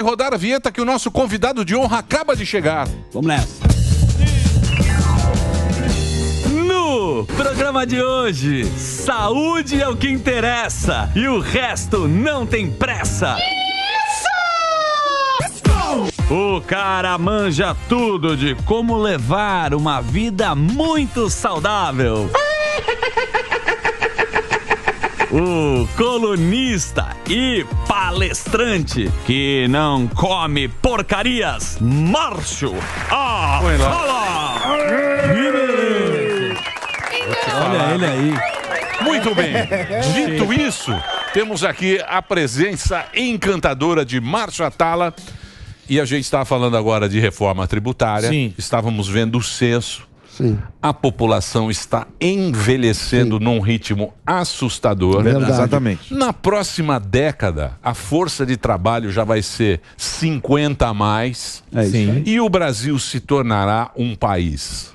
Rodar a vinheta que o nosso convidado de honra acaba de chegar. Vamos nessa. No programa de hoje, saúde é o que interessa e o resto não tem pressa. O cara manja tudo de como levar uma vida muito saudável. O colunista e palestrante que não come porcarias, Márcio Atala. Olha ele aí. Muito bem. Dito isso, temos aqui a presença encantadora de Márcio Atala. E a gente está falando agora de reforma tributária. Sim. Estávamos vendo o censo. Sim. A população está envelhecendo num ritmo assustador. Verdade. Exatamente. Na próxima década, a força de trabalho já vai ser 50 a mais. Sim. E o Brasil se tornará um país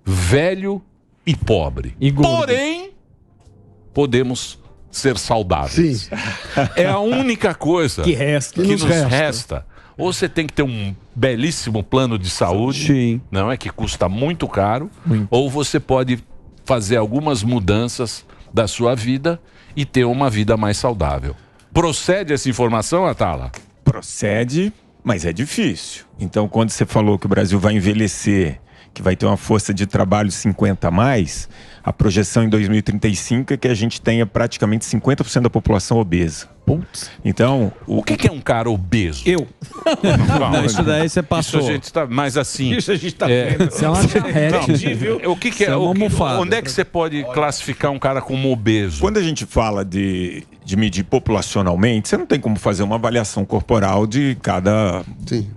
velho e pobre. Porém, podemos ser saudáveis. Sim. É a única coisa que nos resta. Ou você tem que ter um belíssimo plano de saúde, Sim. não é que custa muito caro, ou você pode fazer algumas mudanças da sua vida e ter uma vida mais saudável. Procede essa informação, Atala? Procede, mas é difícil. Então, quando você falou que o Brasil vai envelhecer, que vai ter uma força de trabalho 50 a mais, a projeção em 2035 é que a gente tenha praticamente 50% da população obesa. Putz. Então, o que é um cara obeso? Eu. Não, isso daí você passou. Isso a gente tá, mas assim... Isso a gente tá vendo. Isso é uma charrete. O que é? Onde é que você pode classificar um cara como obeso? Quando a gente fala de medir populacionalmente, você não tem como fazer uma avaliação corporal de cada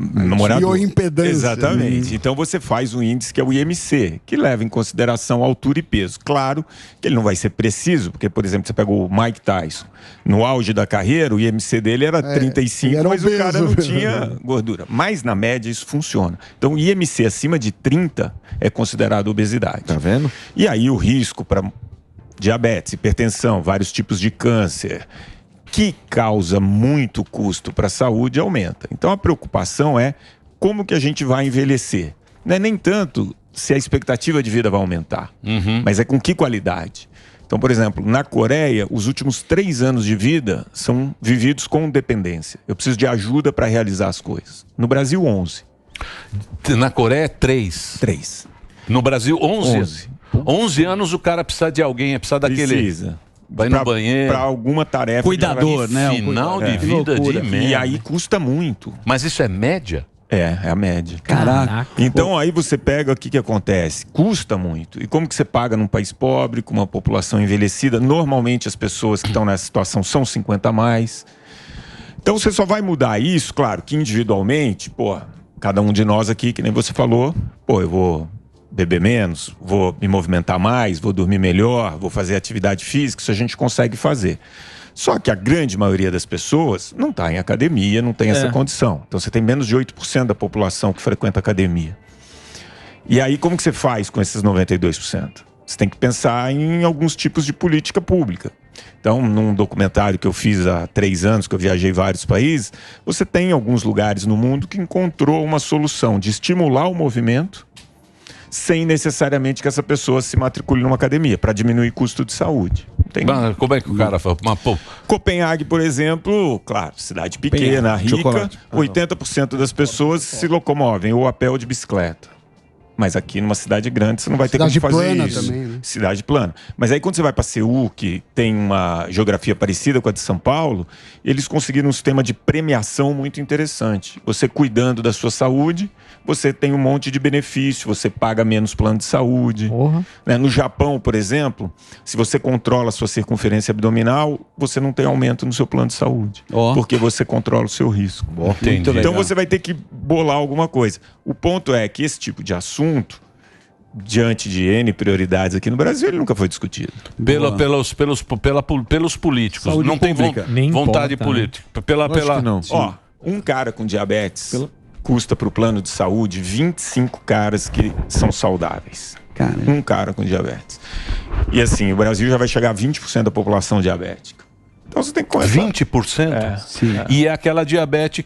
morador. Bioimpedância. Exatamente. Então você faz um índice que é o IMC, que leva em consideração altura e peso. Claro que ele não vai ser preciso, porque, por exemplo, você pegou o Mike Tyson. No auge da carreira, o IMC dele era 35, era mas obeso. o cara não tinha gordura. Mas, na média, isso funciona. Então, o IMC acima de 30 é considerado obesidade. Tá vendo? E aí, o risco para diabetes, hipertensão, vários tipos de câncer, que causa muito custo para a saúde, aumenta. Então, a preocupação é como que a gente vai envelhecer. Não é nem tanto se a expectativa de vida vai aumentar, mas é com que qualidade. Então, por exemplo, na Coreia, os últimos 3 anos de vida são vividos com dependência. Eu preciso de ajuda para realizar as coisas. No Brasil, 11. Na Coreia, 3. 3. No Brasil, 11. 11 anos o cara precisa de alguém, precisa daquele... Precisa. Vai no banheiro. Para alguma tarefa. Cuidador, né? Final de vida de média. E aí custa muito. Mas isso é média? É a média. Caraca. Então aí você pega o que acontece. Custa muito. E como que você paga num país pobre, com uma população envelhecida? Normalmente as pessoas que estão nessa situação são 50 a mais. Então você só vai mudar isso, claro, que individualmente, cada um de nós aqui, que nem você falou, eu vou beber menos, vou me movimentar mais, vou dormir melhor, vou fazer atividade física, isso a gente consegue fazer. Só que a grande maioria das pessoas não está em academia, não tem essa condição. Então você tem menos de 8% da população que frequenta academia. E aí como que você faz com esses 92%? Você tem que pensar em alguns tipos de política pública. Então, num documentário que eu fiz há 3 anos, que eu viajei vários países, você tem alguns lugares no mundo que encontrou uma solução de estimular o movimento sem necessariamente que essa pessoa se matricule numa academia, para diminuir custo de saúde. Como é que o cara fala? Copenhague, por exemplo, claro, cidade pequena, rica, 80% das pessoas se locomovem ou a pé ou de bicicleta. Mas aqui numa cidade grande você não vai ter como fazer isso. Também, né? Cidade plana. Mas aí quando você vai para Seul, que tem uma geografia parecida com a de São Paulo, eles conseguiram um sistema de premiação muito interessante. Você cuidando da sua saúde, você tem um monte de benefício, você paga menos plano de saúde. Né? No Japão, por exemplo, se você controla a sua circunferência abdominal, você não tem aumento no seu plano de saúde. Porque você controla o seu risco. Então você vai ter que bolar alguma coisa. O ponto é que esse tipo de assunto, diante de N prioridades aqui no Brasil, ele nunca foi discutido. Pelos políticos. Saúde não tem vontade política. Não. Um cara com diabetes custa para o plano de saúde 25 caras que são saudáveis. Um cara com diabetes. E assim, o Brasil já vai chegar a 20% da população diabética. Então você tem que começar. 20%? Sim. E é aquela diabetes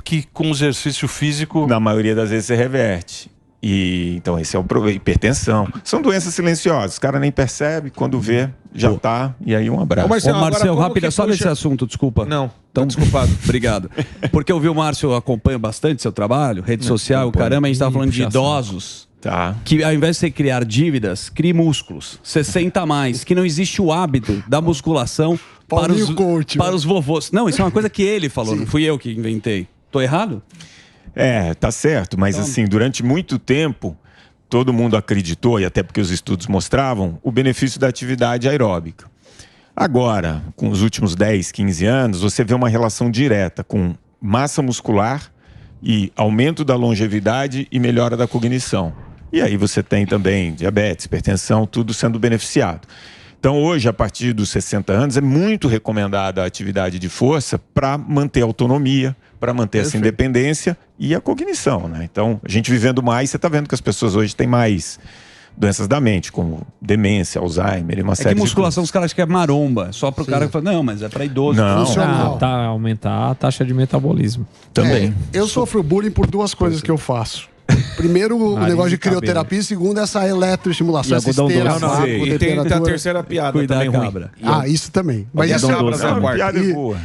que com exercício físico... Na maioria das vezes você reverte. E então esse é o problema. Hipertensão. São doenças silenciosas. O cara nem percebe, quando vê, já tá. E aí um abraço. Ô, Marcelo, rápido, só nesse assunto, desculpa. Não. Então, desculpado. Obrigado. Porque eu vi o Márcio, acompanha bastante seu trabalho, rede social, caramba, a gente estava falando de idosos. Tá. Que ao invés de você criar dívidas, crie músculos. 60 a mais. Que não existe o hábito da musculação para os vovôs. Não, isso é uma coisa que ele falou, não fui eu que inventei. Tô errado? Tá certo, mas assim, durante muito tempo, todo mundo acreditou, e até porque os estudos mostravam, o benefício da atividade aeróbica. Agora, com os últimos 10, 15 anos, você vê uma relação direta com massa muscular e aumento da longevidade e melhora da cognição. E aí você tem também diabetes, hipertensão, tudo sendo beneficiado. Então hoje, a partir dos 60 anos, é muito recomendada a atividade de força para manter a autonomia, para manter essa independência e a cognição, né? Então, a gente vivendo mais, você está vendo que as pessoas hoje têm mais doenças da mente, como demência, Alzheimer e uma série de musculação os caras acham que é maromba, só para o cara que fala, não, mas é para idoso. Não. Aumentar a taxa de metabolismo. Também. Eu sofro bullying por duas coisas que eu faço. Primeiro, o negócio de crioterapia. Segundo, essa eletroestimulação, essa esteira, vácuo, e tem a terceira piada também ruim. Isso também. Mas isso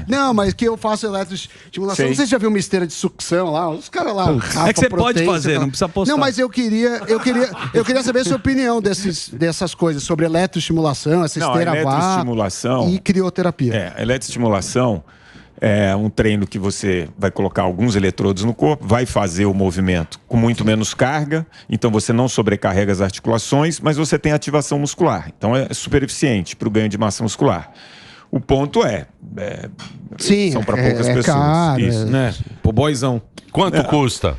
Não, mas que eu faço eletroestimulação. Não sei se já viu uma esteira de sucção lá. Os caras lá. É que você pode fazer, não precisa postar. Não, mas eu queria saber a sua opinião dessas coisas, sobre eletroestimulação, essa esteira vácuo e crioterapia. Eletroestimulação é um treino que você vai colocar alguns eletrodos no corpo, vai fazer o movimento com muito menos carga, então você não sobrecarrega as articulações, mas você tem ativação muscular. Então é super eficiente para o ganho de massa muscular. O ponto são para poucas pessoas. Caro, isso, né? Pô, boizão. Quanto custa?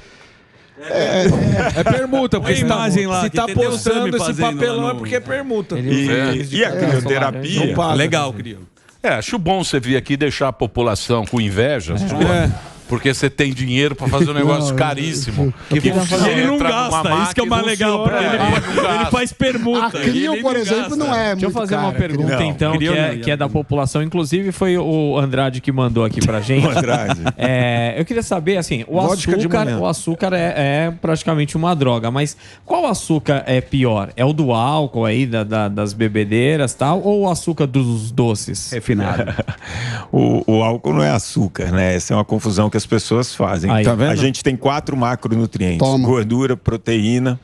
É permuta, porque se lá, tá postando esse papelão é porque é permuta. E a crioterapia... Legal, Crio. Acho bom você vir aqui e deixar a população com inveja. Porque você tem dinheiro para fazer um negócio caríssimo. Ele não gasta, isso que é o mais legal, porque ele faz permuta. A Crio, por exemplo, não é muito. Deixa eu fazer uma pergunta, então, que é da população. Inclusive, foi o Andrade que mandou aqui pra gente. Eu queria saber, assim, o açúcar é praticamente uma droga, mas qual açúcar é pior? É o do álcool aí, das bebedeiras e tal, ou o açúcar dos doces? Refinado. O álcool não é açúcar, né? Essa é uma confusão que as pessoas fazem. Aí, tá vendo? A gente tem 4 macronutrientes: gordura, proteína,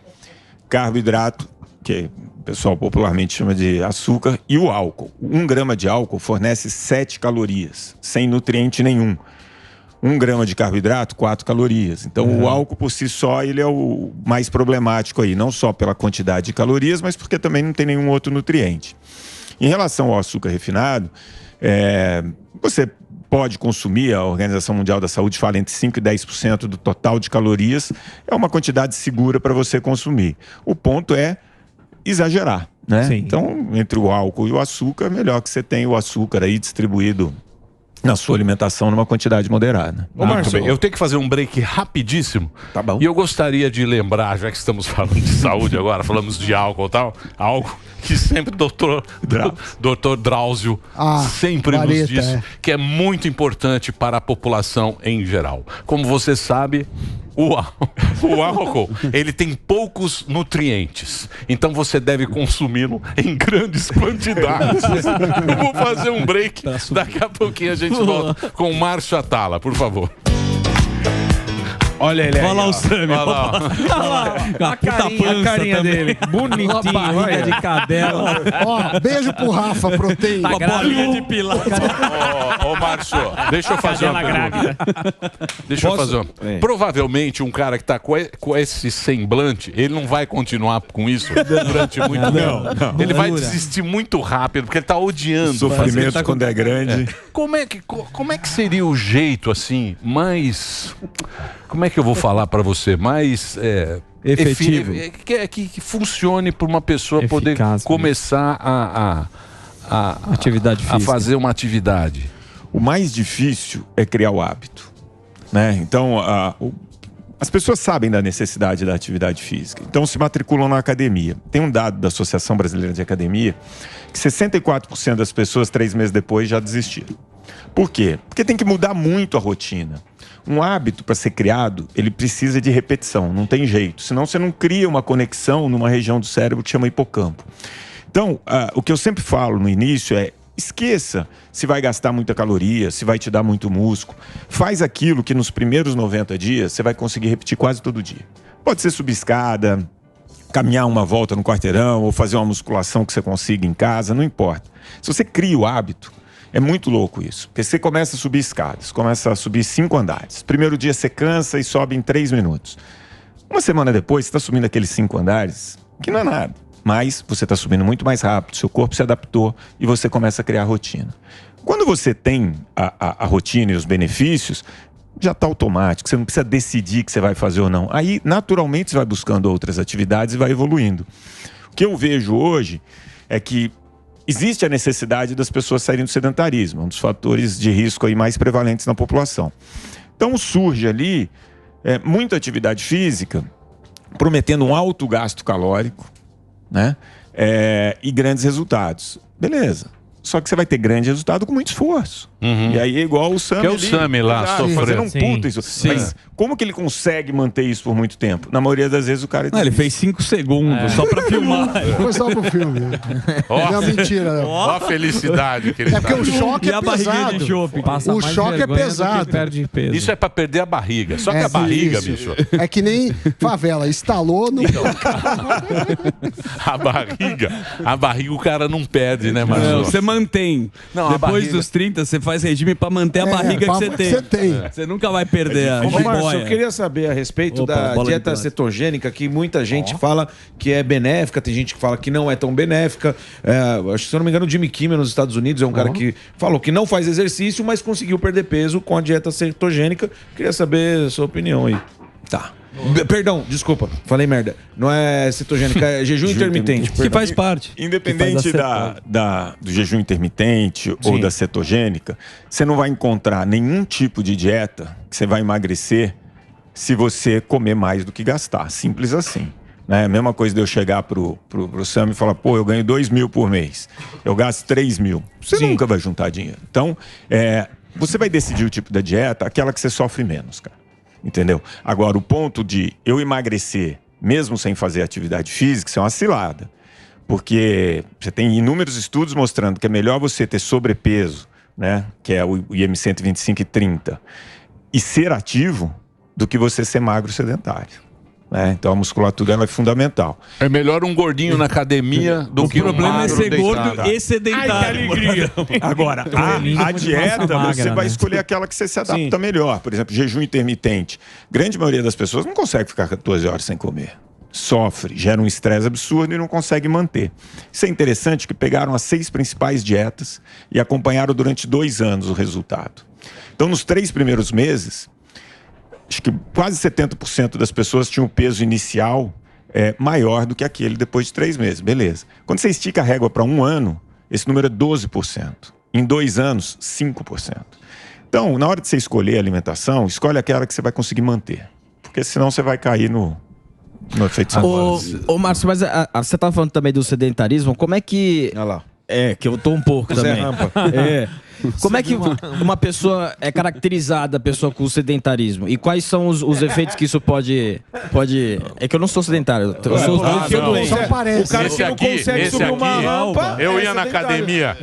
carboidrato, que o pessoal popularmente chama de açúcar, e o álcool. 1 grama de álcool fornece 7 calorias, sem nutriente nenhum. 1 grama de carboidrato, 4 calorias. Então, o álcool por si só, ele é o mais problemático aí, não só pela quantidade de calorias, mas porque também não tem nenhum outro nutriente. Em relação ao açúcar refinado, você pode consumir, a Organização Mundial da Saúde fala entre 5% e 10% do total de calorias, é uma quantidade segura para você consumir. O ponto é exagerar, né? Sim. Então, entre o álcool e o açúcar, é melhor que você tenha o açúcar aí distribuído na sua alimentação numa quantidade moderada. Muito bem. Eu tenho que fazer um break rapidíssimo. Tá bom. E eu gostaria de lembrar, já que estamos falando de saúde agora, falamos de álcool e tal, algo que sempre doutor Drauzio sempre nos diz que é muito importante para a população em geral. Como você sabe, o álcool, ele tem poucos nutrientes. Então você deve consumi-lo em grandes quantidades. Eu vou fazer um break. Daqui a pouquinho a gente volta com o Márcio Atala, por favor. Olha ele aí. Olha lá o Sami. Olha lá. A carinha dele. Bonitinho. Barriga de cadela. Beijo pro Rafa, proteína. Uma bolinha de pilar. Ô, Márcio, deixa eu fazer uma pergunta. Deixa eu fazer uma... Provavelmente um cara que tá com esse semblante, ele não vai continuar com isso durante muito tempo. Ele vai desistir muito rápido, porque ele tá odiando. Sofrimento quando é grande. Como é que seria o jeito, assim, mais... Como é que eu vou falar para você? Mais efetivo. Que funcione para uma pessoa poder começar atividade física. A fazer uma atividade. O mais difícil é criar o hábito, né? Então, as pessoas sabem da necessidade da atividade física, então se matriculam na academia. Tem um dado da Associação Brasileira de Academia que 64% das pessoas 3 meses depois já desistiram. Por quê? Porque tem que mudar muito a rotina. Um hábito, para ser criado, ele precisa de repetição, não tem jeito. Senão você não cria uma conexão numa região do cérebro que chama hipocampo. Então, o que eu sempre falo no início é: esqueça se vai gastar muita caloria, se vai te dar muito músculo. Faz aquilo que nos primeiros 90 dias você vai conseguir repetir quase todo dia. Pode ser subir escada, caminhar uma volta no quarteirão ou fazer uma musculação que você consiga em casa, não importa. Se você cria o hábito, é muito louco isso. Porque você começa a subir escadas, começa a subir 5 andares. Primeiro dia você cansa e sobe em 3 minutos. Uma semana depois você está subindo aqueles 5 andares, que não é nada. Mas você está subindo muito mais rápido, seu corpo se adaptou e você começa a criar a rotina. Quando você tem a rotina e os benefícios, já está automático, você não precisa decidir que você vai fazer ou não. Aí, naturalmente, você vai buscando outras atividades e vai evoluindo. O que eu vejo hoje é que existe a necessidade das pessoas saírem do sedentarismo, um dos fatores de risco aí mais prevalentes na população. Então surge ali muita atividade física, prometendo um alto gasto calórico, né? E grandes resultados. Beleza. Só que você vai ter grande resultado com muito esforço. E aí é igual o Sami. Que é o Sami lá, fazendo um puta isso. Mas como que ele consegue manter isso por muito tempo? Na maioria das vezes o cara... Não, ele fez 5 segundos só pra filmar. Foi só pro filme. Não é mentira. Ó a felicidade que ele porque o choque é pesado. O choque é pesado. Isso é pra perder a barriga. Só que a barriga, bicho... É que nem favela. Estalou no... A barriga o cara não perde, né, Marcelo? Você mantém. Não, depois dos 30, você faz regime pra manter a barriga que você tem. Você nunca vai perder a jiboia. Eu queria saber a respeito da dieta cetogênica, que muita gente fala que é benéfica, tem gente que fala que não é tão benéfica. Acho que, se eu não me engano, o Jimmy Kimmel nos Estados Unidos é um cara que falou que não faz exercício, mas conseguiu perder peso com a dieta cetogênica. Queria saber a sua opinião aí. Tá. Perdão, desculpa, falei merda. Não é cetogênica, é jejum intermitente. Que faz parte. Independente do jejum intermitente ou da cetogênica, você não vai encontrar nenhum tipo de dieta que você vai emagrecer se você comer mais do que gastar. Simples assim. Né? A mesma coisa de eu chegar pro Sami e falar: pô, eu ganho 2 mil por mês, eu gasto 3 mil. Você nunca vai juntar dinheiro. Então, você vai decidir o tipo da dieta, aquela que você sofre menos, cara. Entendeu? Agora, o ponto de eu emagrecer, mesmo sem fazer atividade física, isso é uma cilada. Porque você tem inúmeros estudos mostrando que é melhor você ter sobrepeso, né, que é o IM 125 e 30, e ser ativo, do que você ser magro sedentário. Então a musculatura ela é fundamental. É melhor um gordinho na academia do que um magro. O problema é ser gordo e sedentário. Ai, que alegria. Agora, a dieta, você vai escolher aquela que você se adapta melhor. Por exemplo, jejum intermitente. Grande maioria das pessoas não consegue ficar 14 horas sem comer. Sofre, gera um estresse absurdo e não consegue manter. Isso é interessante, que pegaram as 6 principais dietas e acompanharam durante 2 anos o resultado. Então, nos 3 primeiros meses, acho que quase 70% das pessoas tinham um peso inicial maior do que aquele depois de 3 meses. Beleza. Quando você estica a régua para 1 ano, esse número é 12%. Em 2 anos, 5%. Então, na hora de você escolher a alimentação, escolhe aquela que você vai conseguir manter. Porque senão você vai cair no efeito sanfona. Ô, Márcio, mas você estava falando também do sedentarismo. Como é que... Olha lá. Que eu tô um pouco também. Como é que uma pessoa é caracterizada, a pessoa com sedentarismo? E quais são os efeitos que isso pode... É que eu não sou sedentário. Eu sou doente. Só parece. O cara que não consegue subir uma rampa... Eu ia na academia.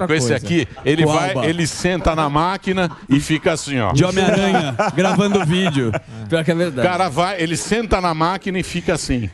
Com esse aqui, ele senta na máquina e fica assim, ó. De Homem-Aranha, gravando vídeo. Pior que é verdade. O cara ele senta na máquina e fica assim.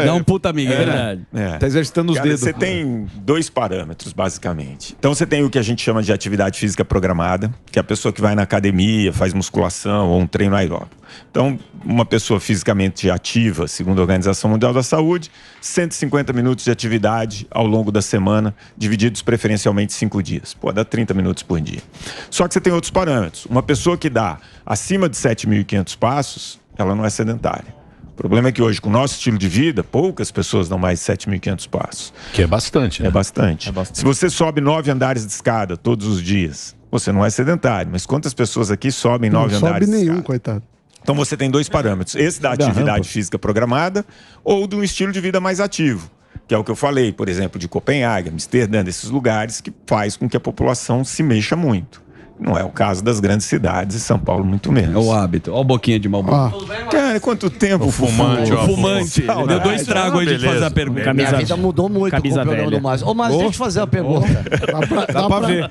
Dá um puta amigo, é verdade. Tá exercitando os dedos. Você tem 2 parâmetros, basicamente. Então você tem o que a gente chama de atividade física programada, que é a pessoa que vai na academia, faz musculação ou um treino aeróbico. Então, uma pessoa fisicamente ativa, segundo a Organização Mundial da Saúde, 150 minutos de atividade ao longo da semana, divididos preferencialmente 5 dias. Pô, dá 30 minutos por dia. Só que você tem outros parâmetros. Uma pessoa que dá acima de 7.500 passos, ela não é sedentária. O problema é que hoje, com o nosso estilo de vida, poucas pessoas dão mais de 7.500 passos. Que é bastante, né? É bastante. Se você sobe 9 andares de escada todos os dias, você não é sedentário. Mas quantas pessoas aqui sobem 9 andares de escada? Não sobe nenhum, coitado. Então você tem dois parâmetros, esse da atividade física programada ou de um estilo de vida mais ativo, que é o que eu falei, por exemplo, de Copenhague, Amsterdã, desses lugares que faz com que a população se mexa muito. Não é o caso das grandes cidades e São Paulo muito menos. É o hábito. Olha o boquinha de Malboro. Cara, quanto tempo o fumante. O fumante. Deu 2 tragos aí de fazer a pergunta. Minha vida mudou muito com o programa do Márcio. Ô, Márcio, deixa eu te fazer uma pergunta.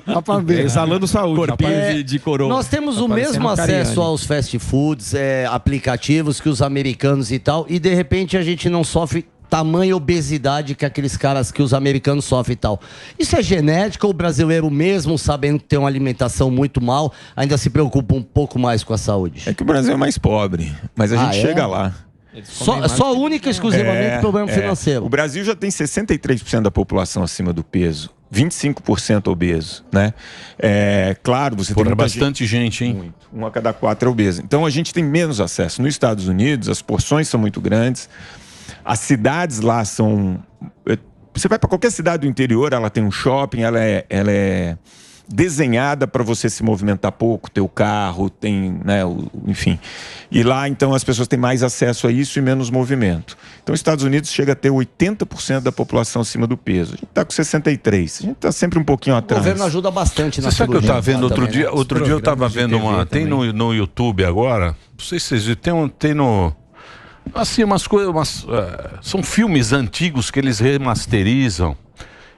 Dá pra ver. Exalando saúde. Corpinho de coroa. Nós temos o mesmo acesso aos fast foods, aplicativos que os americanos e tal, e de repente a gente não sofre tamanha obesidade que aqueles caras que os americanos sofrem e tal. Isso é genética ou o brasileiro mesmo, sabendo que tem uma alimentação muito mal, ainda se preocupa um pouco mais com a saúde? É que o Brasil é mais pobre, mas a gente chega lá. Só única e exclusivamente problema financeiro. O Brasil já tem 63% da população acima do peso. 25% obeso, né? Claro, você tem bastante gente, hein? Muito. 1 a cada 4 é obeso. Então a gente tem menos acesso. Nos Estados Unidos, as porções são muito grandes. As cidades lá são... Você vai para qualquer cidade do interior, ela tem um shopping, ela é desenhada para você se movimentar pouco, ter o carro, tem, né, enfim. E lá, então, as pessoas têm mais acesso a isso e menos movimento. Então, os Estados Unidos chega a ter 80% da população acima do peso. A gente está com 63%. A gente está sempre um pouquinho atrás. O governo ajuda bastante na cirurgia. Você sabe que eu estava vendo outro dia? Outro dia eu estava vendo uma... Tem no YouTube agora, não sei se vocês viram, tem no... Assim, umas coisas... são filmes antigos que eles remasterizam.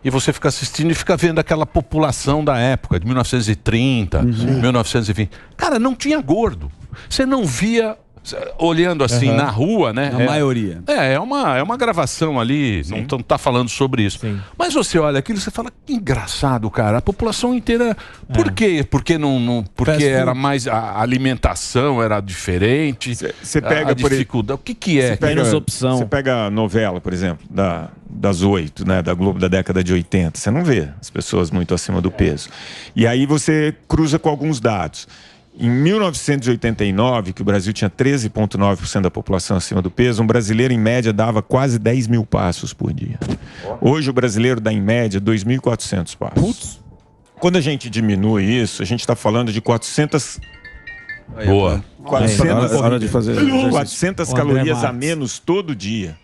E você fica assistindo e fica vendo aquela população da época, de 1930, 1920. Cara, não tinha gordo. Você não via, olhando assim na rua, né? A maioria. É uma gravação ali, não tá falando sobre isso. Sim. Mas você olha aquilo e você fala, que engraçado, cara. A população inteira... Por quê? Porque porque era mais... A alimentação era diferente. Você pega, a dificuldade. O que é? Menos opção. Você pega a novela, por exemplo, das 8, né, da Globo da década de 80, você não vê as pessoas muito acima do peso. E aí você cruza com alguns dados. Em 1989, que o Brasil tinha 13,9% da população acima do peso, um brasileiro, em média, dava quase 10 mil passos por dia. Hoje, o brasileiro dá, em média, 2.400 passos. Putz. Quando a gente diminui isso, a gente está falando de 400... Boa. 400 calorias a menos todo dia.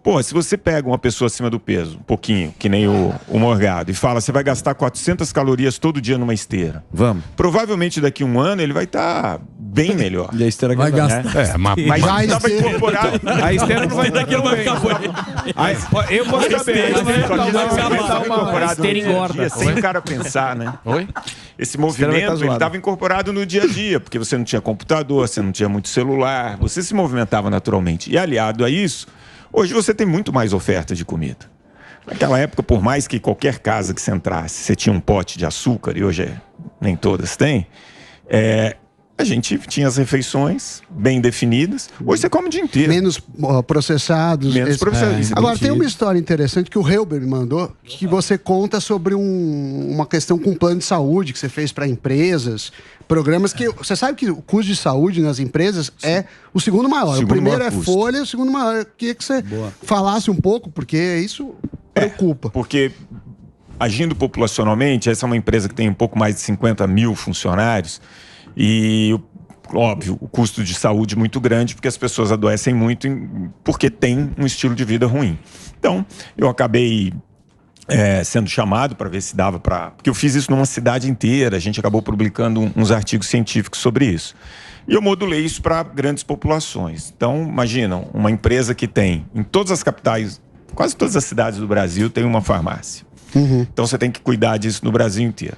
Pô, se você pega uma pessoa acima do peso, um pouquinho, que nem o Morgado, e fala, você vai gastar 400 calorias todo dia numa esteira. Vamos. Provavelmente daqui a um ano ele vai estar bem melhor. E a esteira vai gastar. Mas dá pra incorporar. A esteira não vai daqui a pouco. Eu vou saber. A esteira engorda. Sem o cara pensar, né? Oi? Esse movimento, ele estava incorporado no dia a dia, porque você não tinha computador, você não tinha muito celular, você se movimentava naturalmente. E aliado a isso, hoje você tem muito mais oferta de comida. Naquela época, por mais que qualquer casa que você entrasse, você tinha um pote de açúcar, e hoje nem todas têm, a gente tinha as refeições bem definidas. Hoje você come o dia inteiro. Menos processados. Agora, tem uma história interessante que o Helber me mandou, que você conta sobre uma questão com plano de saúde que você fez para empresas, programas que... Você sabe que o custo de saúde nas empresas é o segundo maior. O primeiro é folha, o segundo maior. Eu queria que você falasse um pouco, porque isso preocupa. Porque, agindo populacionalmente, essa é uma empresa que tem um pouco mais de 50 mil funcionários. E, óbvio, o custo de saúde é muito grande, porque as pessoas adoecem muito porque têm um estilo de vida ruim. Então, eu acabei sendo chamado para ver se dava para... Porque eu fiz isso numa cidade inteira, a gente acabou publicando uns artigos científicos sobre isso. E eu modulei isso para grandes populações. Então, imaginam, uma empresa que tem, em todas as capitais, quase todas as cidades do Brasil, tem uma farmácia. Então, você tem que cuidar disso no Brasil inteiro.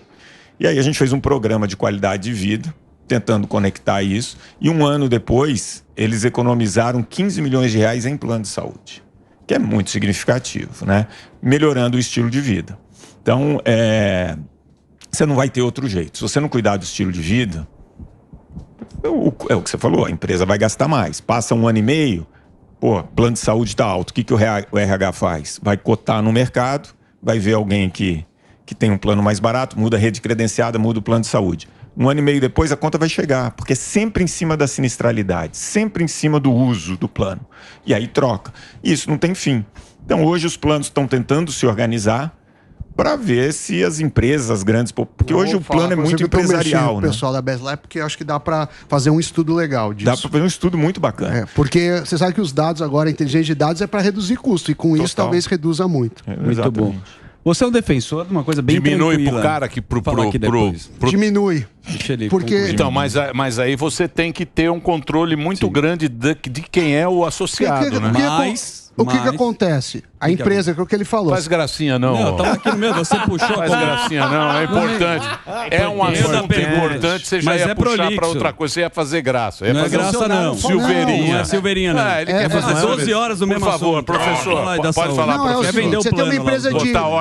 E aí a gente fez um programa de qualidade de vida, tentando conectar isso, e um ano depois, eles economizaram 15 milhões de reais em plano de saúde, que é muito significativo, né? Melhorando o estilo de vida. Então, você não vai ter outro jeito. Se você não cuidar do estilo de vida, é o que você falou, a empresa vai gastar mais. Passa um ano e meio, plano de saúde está alto, o que o RH faz? Vai cotar no mercado, vai ver alguém que tem um plano mais barato, muda a rede credenciada, muda o plano de saúde. Um ano e meio depois a conta vai chegar, porque é sempre em cima da sinistralidade, sempre em cima do uso do plano. E aí troca. E isso não tem fim. Então hoje os planos estão tentando se organizar para ver se as empresas, as grandes... Porque hoje o plano é muito empresarial, o pessoal da Best Life, porque eu acho que dá para fazer um estudo legal disso. Dá para fazer um estudo muito bacana. Porque você sabe que os dados agora, a inteligência de dados é para reduzir custo, e com isso talvez reduza muito. Muito bom. Você é um defensor de uma coisa bem diminui tranquila. Pro cara que pro diminui. Porque então, mas aí você tem que ter um controle muito grande de quem é o associado, né? O que acontece? A empresa, que é o que ele falou. Faz gracinha não. Não, tava aqui no meio, você puxou. Faz gracinha não, é importante. É um assunto importante, você já ia puxar para outra coisa, você ia fazer graça. Não é graça não. Silveirinha. Não é Silveirinha não. Ele quer fazer 12 horas do mesmo assunto. Por favor, professor, pode falar, professor.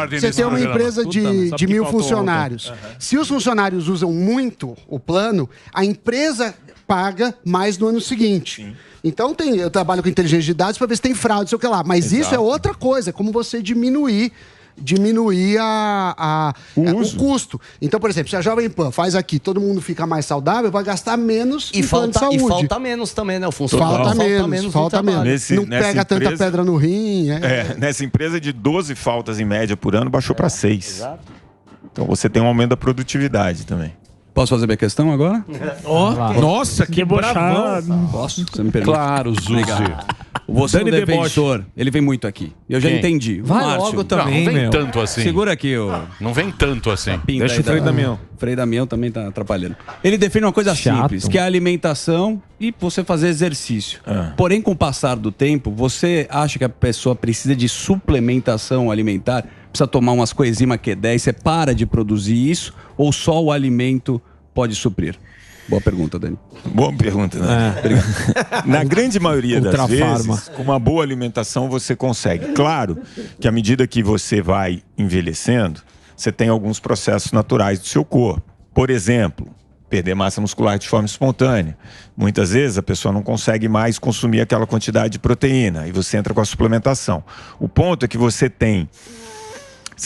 Você tem uma empresa de 1.000 funcionários. Se os funcionários usam muito o plano, a empresa paga mais no ano seguinte. Então eu trabalho com inteligência de dados para ver se tem fraude, sei o que lá. Mas isso é outra coisa, é como você diminuir o custo. Então, por exemplo, se a Jovem Pan faz aqui, todo mundo fica mais saudável, vai gastar menos em plano de saúde. E falta menos também, né? O funcionário falta menos. Não pega tanta pedra no rim. Nessa empresa de 12 faltas em média por ano, baixou para 6. Exato. Então você tem um aumento da produtividade também. Posso fazer minha questão agora? Nossa, que bravão! Posso? Você me permite? Claro, Zuzi. Você é um defensor. Ele vem muito aqui. Eu já entendi. Vai logo também, não vem tanto assim. Segura aqui, Não vem tanto assim. Deixa o Frei Damião. Frei Damião também tá atrapalhando. Ele define uma coisa simples, que é a alimentação e você fazer exercício. Porém, com o passar do tempo, você acha que a pessoa precisa de suplementação alimentar? Precisa tomar umas coenzimas Q10, você para de produzir isso? Ou só o alimento pode suprir? Boa pergunta, Dani. Boa pergunta, né? Obrigado. Na grande maioria das vezes, com uma boa alimentação você consegue. Claro que à medida que você vai envelhecendo, você tem alguns processos naturais do seu corpo. Por exemplo, perder massa muscular de forma espontânea. Muitas vezes a pessoa não consegue mais consumir aquela quantidade de proteína e você entra com a suplementação. O ponto é que você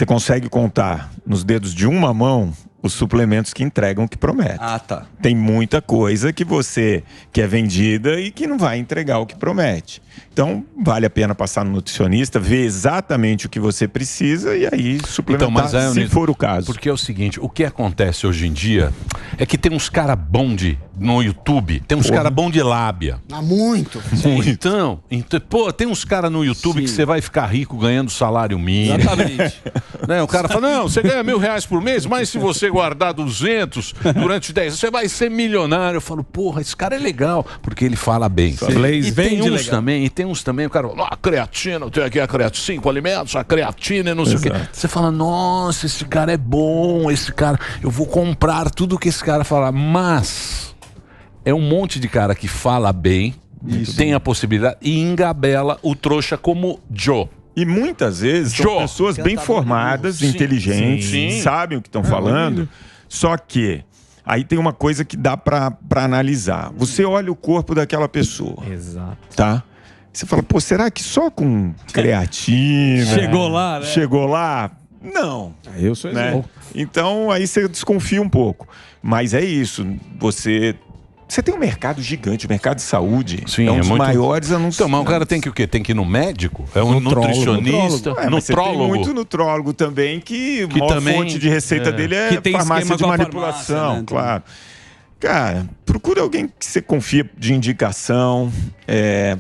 consegue contar nos dedos de uma mão os suplementos que entregam o que prometem. Tá. Tem muita coisa que é vendida e que não vai entregar o que promete. Então, vale a pena passar no nutricionista, ver exatamente o que você precisa e aí suplementar, se for o caso. Porque é o seguinte, o que acontece hoje em dia é que tem uns caras bons no YouTube, tem uns caras bons de lábia. Muito. Então, tem uns caras no YouTube que você vai ficar rico ganhando salário mínimo. Exatamente. Né? O cara fala, não, você ganha R$1.000 por mês, mas se você guardar 200 durante 10 você vai ser milionário. Eu falo, porra, esse cara é legal, porque ele fala bem. E tem uns também, o cara fala, a creatina, eu tenho aqui a creatina, 5 alimentos, a creatina e não sei o quê. Você fala, nossa, esse cara é bom, eu vou comprar tudo que esse cara fala, mas é um monte de cara que fala bem, tem a possibilidade e engabela o trouxa como Joe. E muitas vezes são pessoas bem formadas, inteligentes, sabem o que estão falando, só que aí tem uma coisa que dá pra analisar. Você olha o corpo daquela pessoa. Exato. Tá? Você fala, pô, será que só com creatina... Chegou lá, né? Chegou lá? Não. Eu sou exemplo. Então aí você desconfia um pouco. Mas é isso, você tem um mercado gigante, o mercado de saúde. Sim, é um dos maiores anunciantes. Então, mas o cara tem que o quê? Tem que ir no médico? É um nutricionista? Nutrólogo. Tem muito nutrólogo também, que a maior fonte de receita dele é farmácia de manipulação, farmácia, né? Claro. Cara, procura alguém que você confia de indicação.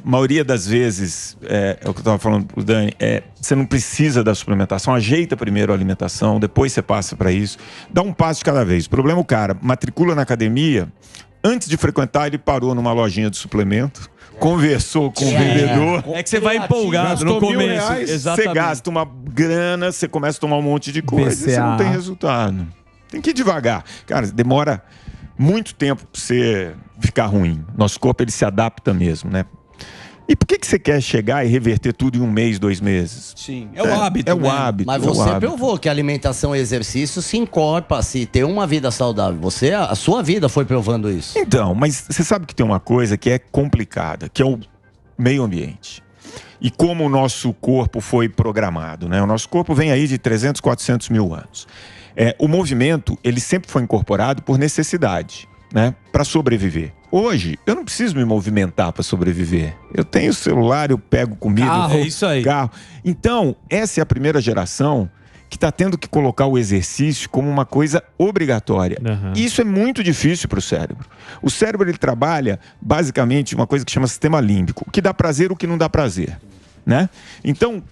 Maioria das vezes, é o que eu estava falando pro Dani, você não precisa da suplementação, ajeita primeiro a alimentação, depois você passa para isso. Dá um passo de cada vez. O problema é o cara matricula na academia, antes de frequentar ele parou numa lojinha de suplemento, conversou com o vendedor. É que você vai empolgado no começo. Você gasta uma grana, você começa a tomar um monte de coisa e você não tem resultado. Tem que ir devagar. Cara, demora muito tempo para você ficar ruim. Nosso corpo, ele se adapta mesmo, né? E por que você quer chegar e reverter tudo em 1 mês, 2 meses? Sim, é o hábito. É o hábito. Mas você provou que alimentação e exercício se encorpa, se ter uma vida saudável. A sua vida foi provando isso. Então, mas você sabe que tem uma coisa que é complicada, que é o meio ambiente. E como o nosso corpo foi programado, né? O nosso corpo vem aí de 300, 400 mil anos. O movimento, ele sempre foi incorporado por necessidade, né? Para sobreviver. Hoje, eu não preciso me movimentar para sobreviver. Eu tenho celular, eu pego comida, isso aí. Carro. Então, essa é a primeira geração que está tendo que colocar o exercício como uma coisa obrigatória. Isso é muito difícil para o cérebro. O cérebro ele trabalha basicamente uma coisa que chama sistema límbico, o que dá prazer, o que não dá prazer, né? Então,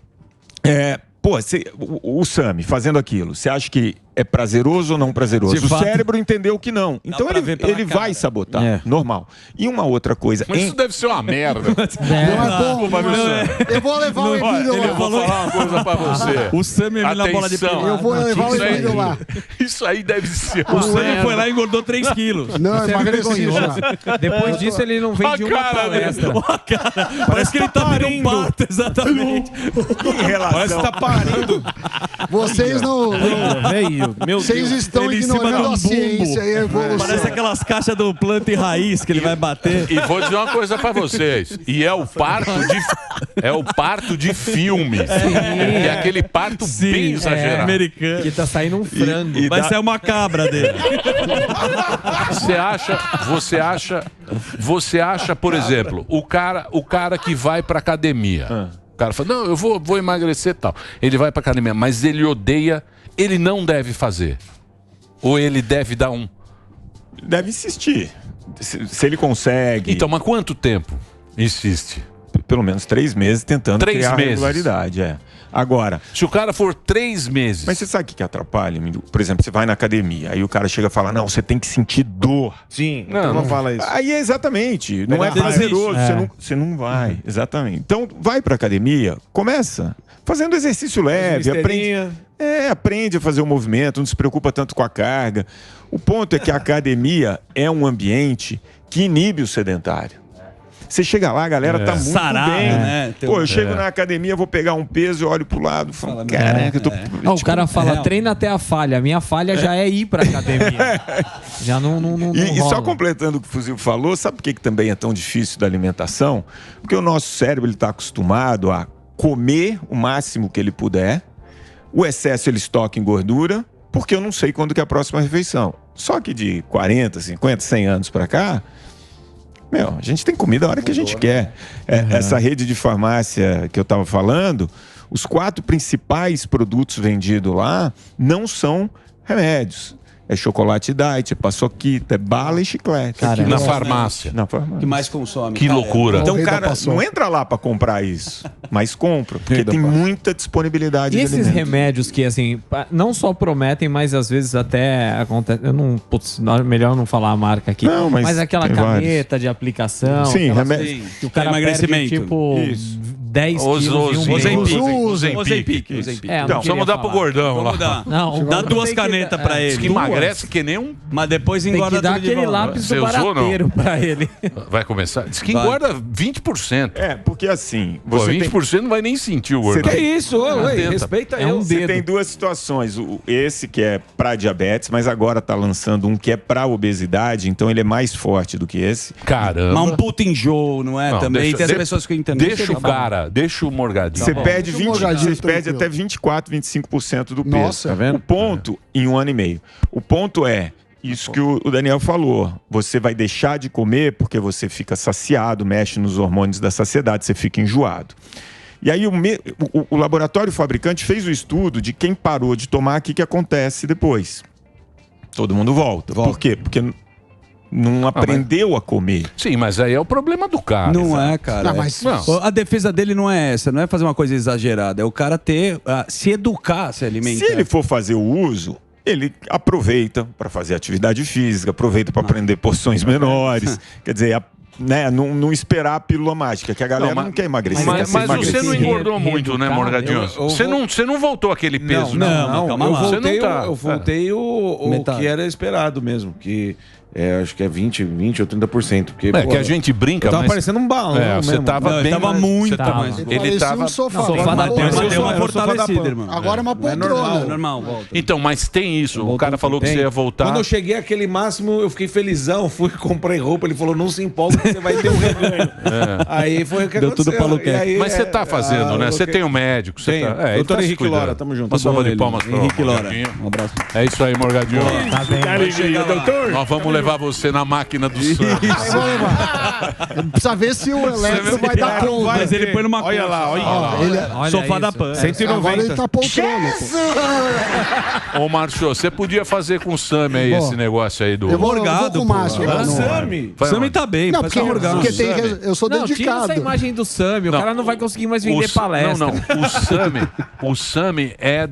o Sami fazendo aquilo, você acha que é prazeroso ou não prazeroso? De o fato, cérebro entendeu que não. Então ele vai sabotar. Normal. E uma outra coisa. Mas isso deve ser uma merda. Não é bom. Eu vou levar o Emílio lá. Eu vou falar uma coisa pra você. O Sam é na bola de pênalti. Eu vou levar o Emílio lá. Isso aí deve ser O Sam foi lá e engordou 3 quilos. Não, emagreceu já. Depois disso, ele não vem de uma palestra. Parece que ele tá vendo um parto, exatamente. Em relação... Parece que tá parindo. Vocês não... Vocês estão ignorando a ciência e a evolução. Parece aquelas caixas do Planta e Raiz que ele vai bater. E vou dizer uma coisa pra vocês. E é o parto de filme. É aquele parto bem exagerado. Americano. Que tá saindo um frango. Vai sair uma cabra dele. Você acha, por exemplo, o cara que vai pra academia. O cara fala, não, eu vou emagrecer e tal. Ele vai pra academia, mas ele odeia, ele não deve fazer. Ou ele deve dar um... Deve insistir. Se ele consegue... Então, mas quanto tempo insiste? Pelo menos 3 meses tentando criar regularidade. Agora... Se o cara for 3 meses... Mas você sabe o que atrapalha? Por exemplo, você vai na academia, aí o cara chega e fala, não, você tem que sentir dor. Sim, não fala isso. Aí é exatamente, não é prazeroso, você não vai. Exatamente. Então, vai pra academia, começa fazendo exercício leve, aprende a fazer o movimento, não se preocupa tanto com a carga. O ponto é que a academia é um ambiente que inibe o sedentário. Você chega lá, a galera tá muito bem. Né? Eu chego na academia, vou pegar um peso, eu olho pro lado, falo, caraca, eu tô... o cara fala, treina até a falha. A minha falha já é ir pra academia. Já não E só completando o que o Fuzil falou, sabe por que também é tão difícil da alimentação? Porque o nosso cérebro ele tá acostumado a comer o máximo que ele puder, o excesso ele estoca em gordura, porque eu não sei quando que é a próxima refeição. Só que de 40, 50, 100 anos pra cá, a gente tem comida a hora que a gente quer. Essa rede de farmácia que eu estava falando, os 4 principais produtos vendidos lá não são remédios. É chocolate diet, é paçoquita, é bala e chiclete. Na farmácia. Na farmácia. Que mais consome. Que loucura. Então, cara, não entra lá para comprar isso, mas compra, porque tem muita disponibilidade de alimentos. E esses remédios que, assim, não só prometem, mas às vezes até acontece... melhor não falar a marca aqui. Não, mas aquela caneta de aplicação. Sim, remédio. Que o cara emagrecimento. Tipo, 10 quilos Ozempic. Então, só mudar pro gordão lá. Não, dá 2 canetas pra ele. Que emagrece que nem um... Mas depois engorda tudo de volta. Tem que dar aquele lápis do barateiro pra ele. Vai começar? Diz que engorda 20%. Porque assim... 20% não vai nem sentir o gordão. Que isso? Respeita eu. Você tem 2 situações. Esse que é pra diabetes, mas agora tá lançando um que é pra obesidade, então ele é mais forte do que esse. Caramba. Mas um puta enjoo, não é? Também tem as pessoas que entendem. Deixa o Morgadinho. Você perde até 24, 25% do peso. Nossa, tá vendo? O ponto em 1 ano e meio. O ponto é isso que o Daniel falou. Você vai deixar de comer porque você fica saciado, mexe nos hormônios da saciedade, você fica enjoado. E aí o laboratório fabricante fez o estudo de quem parou de tomar, o que acontece depois. Todo mundo volta. Por quê? Porque não aprendeu a comer. Sim, mas aí é o problema do cara. Não é, cara. A defesa dele não é essa, não é fazer uma coisa exagerada. É o cara se educar, se alimentar. Se ele for fazer o uso, ele aproveita para fazer atividade física, aproveita para aprender porções menores. Quer dizer, não esperar a pílula mágica, que a galera não quer emagrecer. Mas você não engordou muito, né, Morgadinho? Você não voltou aquele peso, não. Eu voltei o que era esperado mesmo, que... acho que é 20 ou 30%. Porque, que a gente brinca, tava parecendo um balão. Você tava bem... Tava muito. Ele tava... um sofá. Deu uma fortalecida, irmão. Agora é uma poltrona. Normal, volta. Então, mas tem isso. O cara falou que você ia voltar. Quando eu cheguei àquele máximo, eu fiquei felizão. Fui, comprei roupa. Ele falou, não se empolga que você vai ter um reganho. Aí foi o que aconteceu. Deu tudo pra Luquete. Mas você tá fazendo, né? Você tem um médico. Doutor Henrique Lora, tamo junto. Uma salva de palmas pro Henrique Lora. Um abraço. É isso aí, Morgadinho. Tá bem. Nós vamos levar você na máquina do Sam. Precisa ver se o elétrico vai dar conta. Mas ele põe numa Olha lá, olha lá. Sofá da Pan. 190. Agora ele tá poltrona. Ô, Márcio, você podia fazer com o Sam aí esse negócio aí do... Eu vou com o Márcio. O Sam tá bem, não, porque eu sou não, dedicado. Tira essa imagem do Sam, o cara não vai conseguir mais vender palestra. Não, o Sam é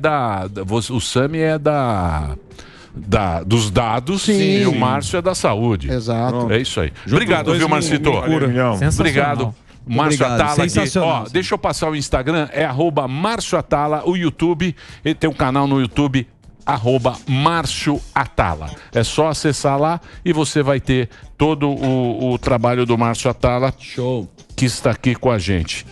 o Sam é dos dados. Sim. E o Márcio é da saúde. Exato. É isso aí. Obrigado, viu, Marcito? Obrigado. Márcio Atala aqui. Ó, deixa eu passar o Instagram, é @Márcio Atala, o YouTube, ele tem um canal no YouTube, @Márcio Atala. É só acessar lá e você vai ter todo o trabalho do Márcio Atala. Show. Que está aqui com a gente.